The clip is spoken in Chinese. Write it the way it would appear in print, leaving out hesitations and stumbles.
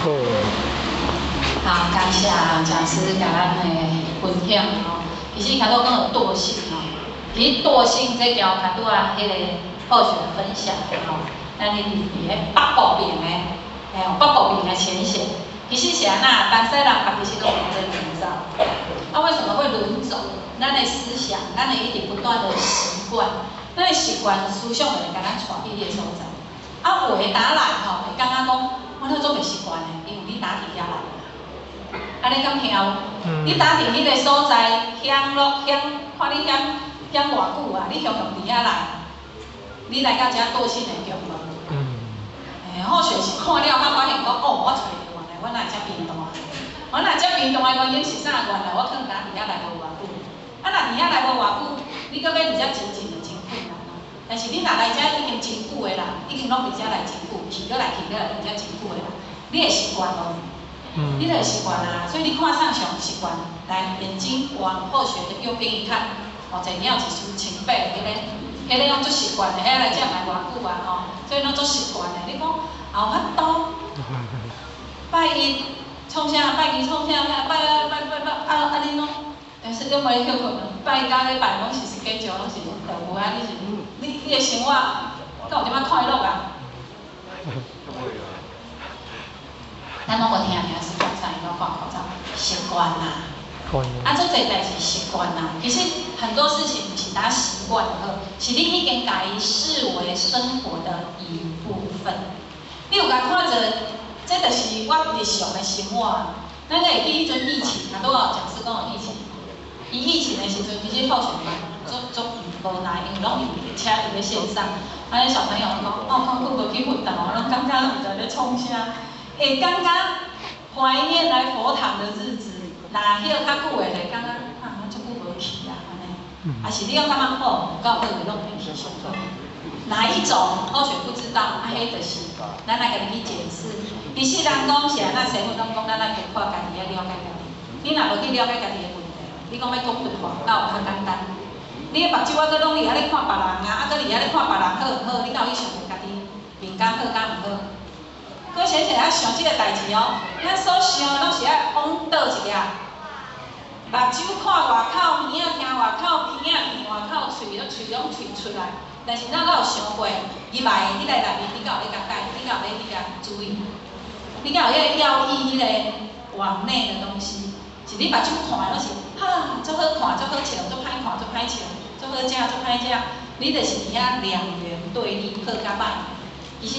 好，感谢讲师甲咱的分享吼。其实头拄讲到惰性吼，其实惰性这条头拄啊，迄个后学分享吼，咱哩伫迄北部边的，北部边的浅显，其实是安那，但西人其实都有在轮走。那为什么会轮走？咱的思想，咱的一直不断的习惯，咱的习惯思想会甲咱带去迄个所在。啊，话打来吼，会感觉讲，我那做袂习惯的，因为你打伫遐来。安尼敢听有？你打伫迄个所在，乡落乡，看你乡偌久啊？你常常伫遐来，你来到遮惰性会强无？好像是看了，才发现讲，哦，我找着原来我哪会遮变动啊？我哪遮变动的原因是啥？原来我可能打伫遐来无偌久，啊，若伫遐来无偌久，你搁要伫遮前进就真困难咯。但是你若来遮已经真久的啦，已经拢伫遮来真久，去过来伫遮真久的啦，你会习惯咯。你就会习惯啊，所以你看上上习惯，来眼睛往后学的右边一看，哦，这样子是前辈，迄个拢做习惯的，迄来遮来偌久啊吼，所以拢做习惯的。你讲后法度，拜一创啥，拜二创啥，拜啊你拢，但是拢袂休困，拜到礼拜拢是计照，拢是动物啊，你的生活，敢有点仔快乐啊？咱拢无听是讲啥？伊拢讲口罩，习惯啦。啊，做这代志习惯啦。其实很多事情是咱习惯了，是你已经把伊视为生活的一部分。你有甲看着，这就是我日常的生活。咱个会记迄阵疫情，拄有讲师讲有疫情。伊疫情的时阵，其实候选人足无来，因为拢伊车伫咧线上，啊，迄小朋友讲，看久无去运动，拢感觉毋知咧创啥。会感觉怀念来佛堂的日子，若迄个较久的会感觉我足久无去啊，安尼。啊是你讲感觉哦，到尾拢免去上课。哪一种或许不知道，啊，迄就是咱来甲你去解释。其实人讲是安那生活当中，咱来去看家己，了解家己。你若无去了解家己的问题，你讲要讲对话，敢有较简单？你的目睭啊，搁拢伫遐咧看别人啊，搁伫遐咧看别人好毋好？你敢有去想过家己面敢好敢毋好？搁先生啊想即个代志哦，咱所想的拢是爱往倒一个，目睭看外口，耳仔听外口，鼻仔闻外口，喙拢喙出来。但是咱敢有想过，入来你来内面，你敢有咧甲解？你敢有咧去甲注意？你敢有咧要意迄个往内的东西？是你目睭看拢是足好看，足好笑，足歹看，足歹笑，足好食，足歹食。你就是伫遐两元对立，好甲歹。其实。